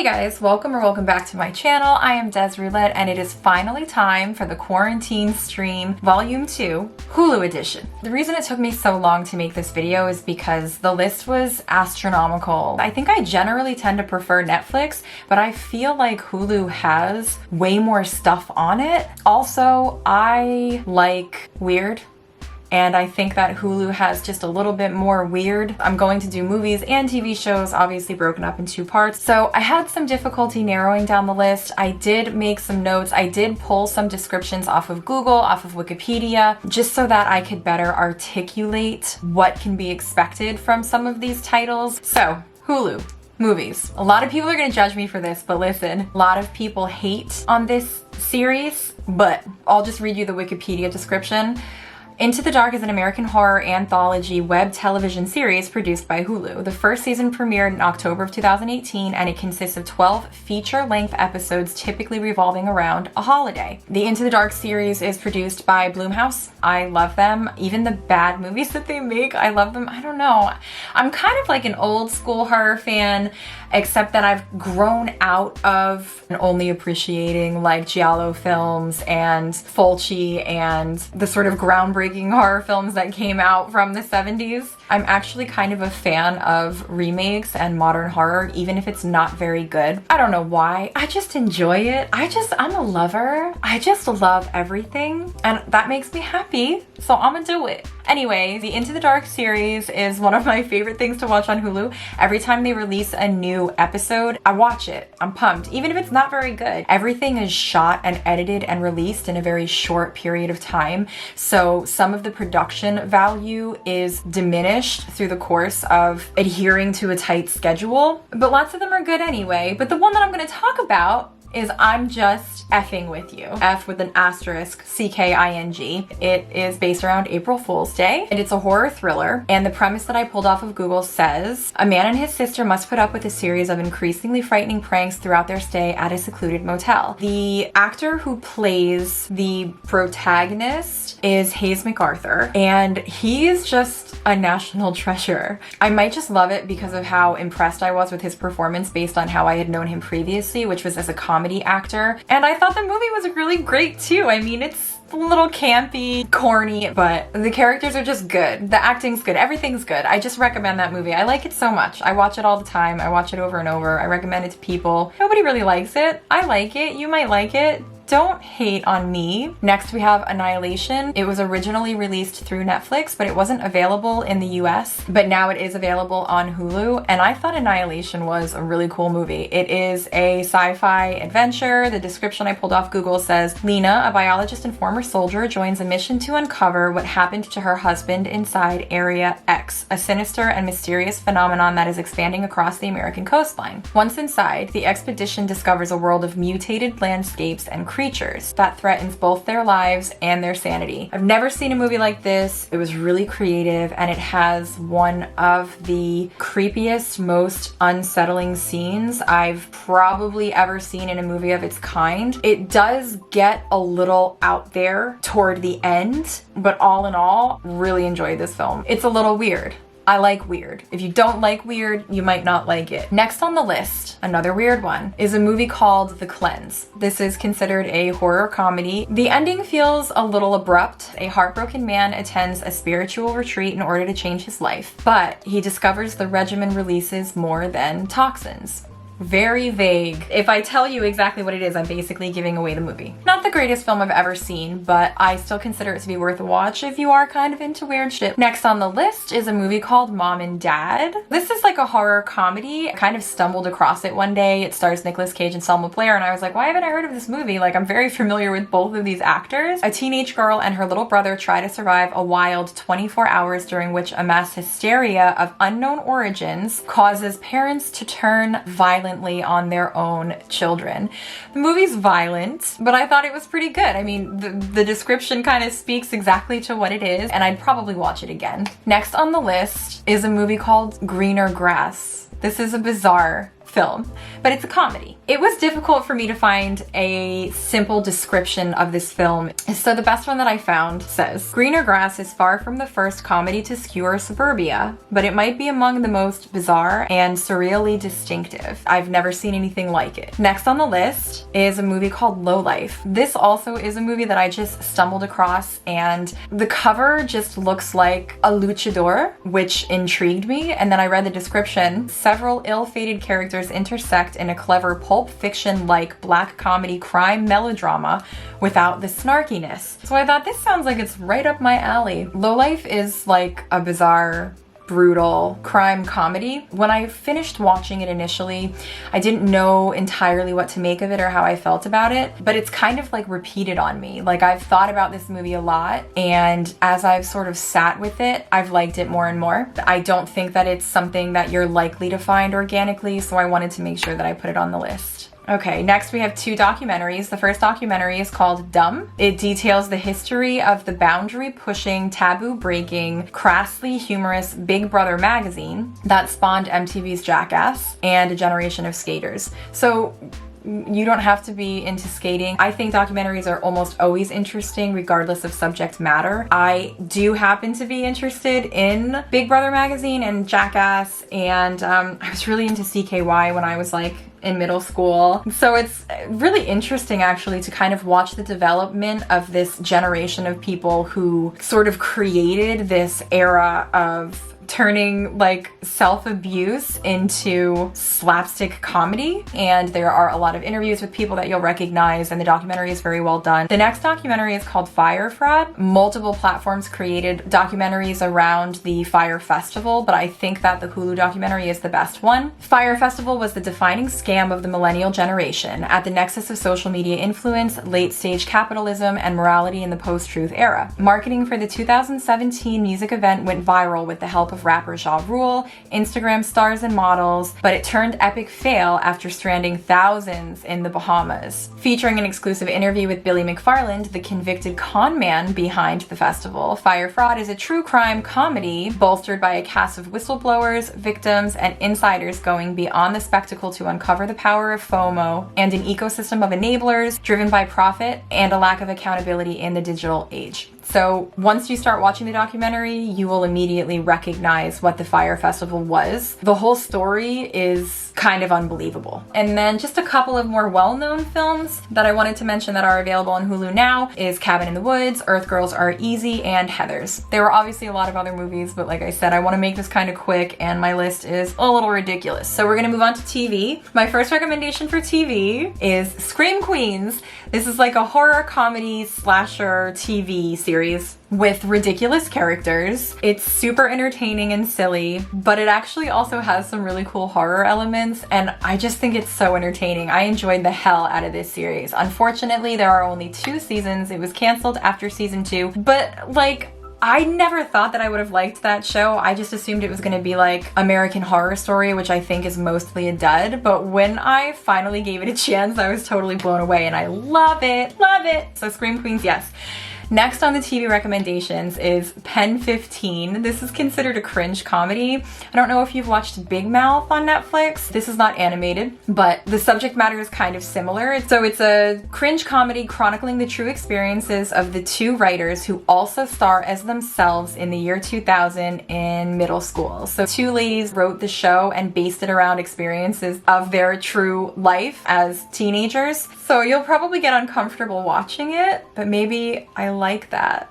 guys, welcome back to my channel. I am Des Roulette and it is finally time for the Quarantine Stream Volume 2 Hulu edition. The reason it took me so long to make this video is because the list was astronomical. I think I generally tend to prefer Netflix, but I feel like Hulu has way more stuff on it. Also, I like weird. And I think that Hulu has just a little bit more weird. I'm going to do movies and TV shows, obviously broken up in 2 parts. So I had some difficulty narrowing down the list. I did make some notes. I did pull some descriptions off of Google, off of Wikipedia, just so that I could better articulate what can be expected from some of these titles. So, Hulu. Movies. A lot of people are gonna judge me for this, but listen, a lot of people hate on this series, but I'll just read you the Wikipedia description. Into the Dark is an American horror anthology web television series produced by Hulu. The first season premiered in October of 2018, and it consists of 12 feature-length episodes typically revolving around a holiday. The Into the Dark series is produced by Blumhouse. I love them. Even the bad movies that they make, I love them. I don't know. I'm kind of like an old school horror fan, except that I've grown out of only appreciating like giallo films and Fulci and the sort of groundbreaking horror films that came out from the 70s. I'm actually kind of a fan of remakes and modern horror, even if it's not very good. I don't know why. I just enjoy it. I'm a lover. I just love everything, and that makes me happy, so I'm gonna do it. Anyway, the Into the Dark series is one of my favorite things to watch on Hulu. Every time they release a new episode, I watch it. I'm pumped, even if it's not very good. Everything is shot and edited and released in a very short period of time, so some of the production value is diminished through the course of adhering to a tight schedule, but lots of them are good anyway. But the one that I'm going to talk about is I'm Just Effing With You. F with an asterisk, cking. It is based around April Fool's Day, and it's a horror thriller. And the premise that I pulled off of Google says, a man and his sister must put up with a series of increasingly frightening pranks throughout their stay at a secluded motel. The actor who plays the protagonist is Hayes MacArthur, and he is just a national treasure. I might just love it because of how impressed I was with his performance based on how I had known him previously, which was as a comedy actor. And I thought the movie was really great too. I mean, it's a little campy, corny, but the characters are just good. The acting's good. Everything's good. I just recommend that movie. I like it so much. I watch it all the time. I watch it over and over. I recommend it to people. Nobody really likes it. I like it. You might like it. Don't hate on me. Next we have Annihilation. It was originally released through Netflix, but it wasn't available in the US, but now it is available on Hulu, and I thought Annihilation was a really cool movie. It is a sci-fi adventure. The description I pulled off Google says, Lena, a biologist and former soldier, joins a mission to uncover what happened to her husband inside Area X, a sinister and mysterious phenomenon that is expanding across the American coastline. Once inside, the expedition discovers a world of mutated landscapes and creatures that threatens both their lives and their sanity. I've never seen a movie like this. It was really creative, and it has one of the creepiest, most unsettling scenes I've probably ever seen in a movie of its kind. It does get a little out there toward the end, but all in all, really enjoyed this film. It's a little weird. I like weird. If you don't like weird, you might not like it. Next on the list, another weird one, is a movie called The Cleanse. This is considered a horror comedy. The ending feels a little abrupt. A heartbroken man attends a spiritual retreat in order to change his life, but he discovers the regimen releases more than toxins. Very vague. If I tell you exactly what it is, I'm basically giving away the movie. Not the greatest film I've ever seen, but I still consider it to be worth a watch if you are kind of into weird shit. Next on the list is a movie called Mom and Dad. This is like a horror comedy. I kind of stumbled across it one day. It stars Nicolas Cage and Selma Blair, and I was like, why haven't I heard of this movie? Like, I'm very familiar with both of these actors. A teenage girl and her little brother try to survive a wild 24 hours during which a mass hysteria of unknown origins causes parents to turn violent on their own children. The movie's violent, but I thought it was pretty good. I mean, the description kind of speaks exactly to what it is, and I'd probably watch it again. Next on the list is a movie called Greener Grass. This is a bizarre film, but it's a comedy. It was difficult for me to find a simple description of this film, so the best one that I found says, "Greener grass is far from the first comedy to skewer suburbia, but it might be among the most bizarre and surreally distinctive. I've never seen anything like it." Next on the list is a movie called Lowlife. This also is a movie that I just stumbled across, and the cover just looks like a luchador, which intrigued me, and then I read the description. Several ill-fated characters intersect in a clever pulp fiction-like black comedy crime melodrama without the snarkiness. So I thought, this sounds like it's right up my alley. Lowlife is like a bizarre, brutal crime comedy. When I finished watching it initially, I didn't know entirely what to make of it or how I felt about it, but it's kind of like repeated on me. Like, I've thought about this movie a lot, and as I've sort of sat with it, I've liked it more and more. I don't think that it's something that you're likely to find organically, so I wanted to make sure that I put it on the list. Okay, next we have 2 documentaries. The first documentary is called Dumb. It details the history of the boundary-pushing, taboo-breaking, crassly humorous Big Brother magazine that spawned MTV's Jackass and a generation of skaters. So you don't have to be into skating. I think documentaries are almost always interesting regardless of subject matter. I do happen to be interested in Big Brother magazine and Jackass, and I was really into CKY when I was like in middle school. So it's really interesting actually to kind of watch the development of this generation of people who sort of created this era of turning like self-abuse into slapstick comedy, and there are a lot of interviews with people that you'll recognize, and the documentary is very well done. The next documentary is called Fyre Fraud. Multiple platforms created documentaries around the Fyre Festival, but I think that the Hulu documentary is the best one. Fyre Festival was the defining scam of the millennial generation, at the nexus of social media influence, late-stage capitalism, and morality in the post-truth era. Marketing for the 2017 music event went viral with the help of rapper Ja Rule, Instagram stars and models, but it turned epic fail after stranding thousands in the Bahamas. Featuring an exclusive interview with Billy McFarland, the convicted con man behind the festival, Fyre Fraud is a true crime comedy bolstered by a cast of whistleblowers, victims, and insiders going beyond the spectacle to uncover the power of FOMO and an ecosystem of enablers driven by profit and a lack of accountability in the digital age. So once you start watching the documentary, you will immediately recognize what the Fyre Festival was. The whole story is kind of unbelievable. And then just a couple of more well-known films that I wanted to mention that are available on Hulu now is Cabin in the Woods, Earth Girls Are Easy, and Heathers. There were obviously a lot of other movies, but like I said, I want to make this kind of quick and my list is a little ridiculous. So we're gonna move on to TV. My first recommendation for TV is Scream Queens. This is like a horror comedy slasher TV series with ridiculous characters. It's super entertaining and silly, but it actually also has some really cool horror elements, and I just think it's so entertaining. I enjoyed the hell out of this series. Unfortunately, there are only 2 seasons. It was canceled after season 2, but like, I never thought that I would have liked that show. I just assumed it was gonna be like American Horror Story, which I think is mostly a dud. But when I finally gave it a chance, I was totally blown away and I love it, love it. So Scream Queens, yes. Next on the TV recommendations is Pen 15. This is considered a cringe comedy. I don't know if you've watched Big Mouth on Netflix. This is not animated, but the subject matter is kind of similar. So it's a cringe comedy chronicling the true experiences of the 2 writers who also star as themselves in the year 2000 in middle school. So 2 ladies wrote the show and based it around experiences of their true life as teenagers. So you'll probably get uncomfortable watching it, but maybe I like that.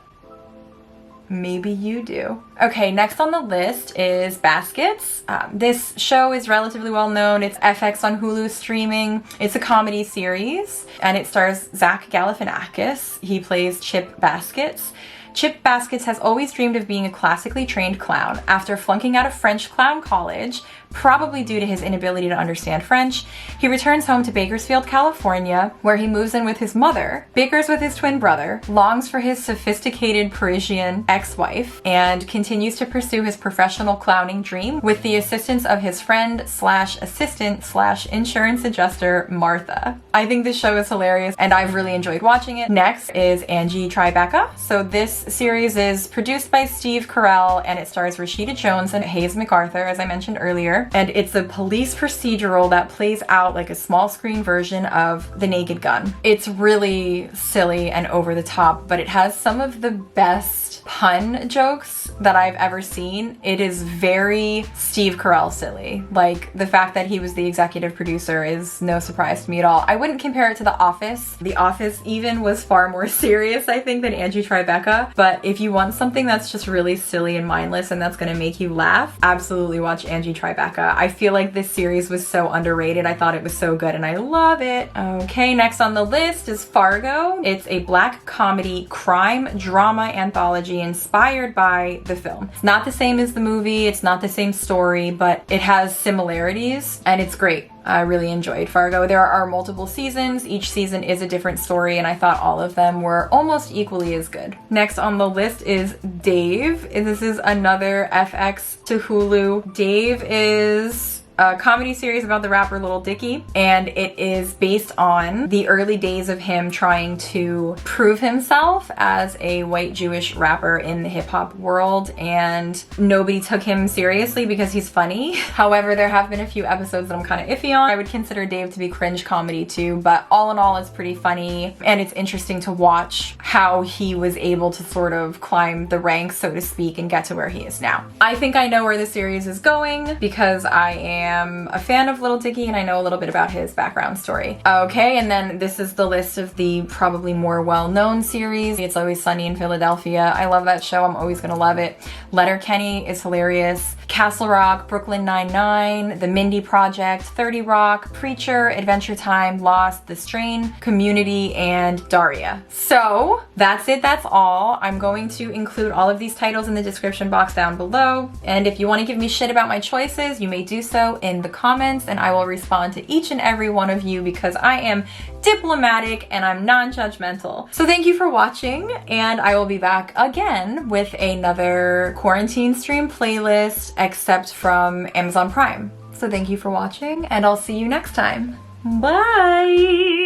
Maybe you do. Okay, next on the list is Baskets. This show is relatively well known. It's FX on Hulu streaming. It's a comedy series, and it stars Zach Galifianakis. He plays Chip Baskets. Chip Baskets has always dreamed of being a classically trained clown. After flunking out of French clown college, probably due to his inability to understand French, he returns home to Bakersfield, California, where he moves in with his mother, bickers with his twin brother, longs for his sophisticated Parisian ex-wife, and continues to pursue his professional clowning dream with the assistance of his friend slash assistant slash insurance adjuster, Martha. I think this show is hilarious and I've really enjoyed watching it. Next is Angie Tribeca. So this series is produced by Steve Carell and it stars Rashida Jones and Hayes MacArthur, as I mentioned earlier. there. And it's a police procedural that plays out like a small screen version of The Naked Gun. It's really silly and over the top, but it has some of the best pun jokes that I've ever seen. It is very Steve Carell silly. Like, the fact that he was the executive producer is no surprise to me at all. I wouldn't compare it to The Office. The Office even was far more serious, I think, than Angie Tribeca. But if you want something that's just really silly and mindless and that's gonna make you laugh, absolutely watch Angie Tribeca. I feel like this series was so underrated. I thought it was so good and I love it. Okay, next on the list is Fargo. It's a black comedy crime drama anthology inspired by the film. It's not the same as the movie, it's not the same story, but it has similarities and it's great. I really enjoyed Fargo. There are multiple seasons. Each season is a different story, and I thought all of them were almost equally as good. Next on the list is Dave. This is another FX to Hulu. Dave is a comedy series about the rapper Lil Dicky, and it is based on the early days of him trying to prove himself as a white Jewish rapper in the hip-hop world, and nobody took him seriously because he's funny. However, there have been a few episodes that I'm kind of iffy on. I would consider Dave to be cringe comedy too, but all in all, it's pretty funny, and it's interesting to watch how he was able to sort of climb the ranks, so to speak, and get to where he is now. I think I know where the series is going because I am a fan of Lil Dicky and I know a little bit about his background story. Okay, and then this is the list of the probably more well-known series. It's Always Sunny in Philadelphia. I love that show. I'm always gonna love it. LetterKenny is hilarious. Castle Rock, Brooklyn Nine-Nine, The Mindy Project, 30 Rock, Preacher, Adventure Time, Lost, The Strain, Community, and Daria. So that's it, that's all. I'm going to include all of these titles in the description box down below. And if you want to give me shit about my choices, you may do so in the comments and I will respond to each and every one of you because I am diplomatic and I'm non-judgmental. So thank you for watching, and I will be back again with another quarantine stream playlist, except from Amazon Prime. So thank you for watching and I'll see you next time. Bye!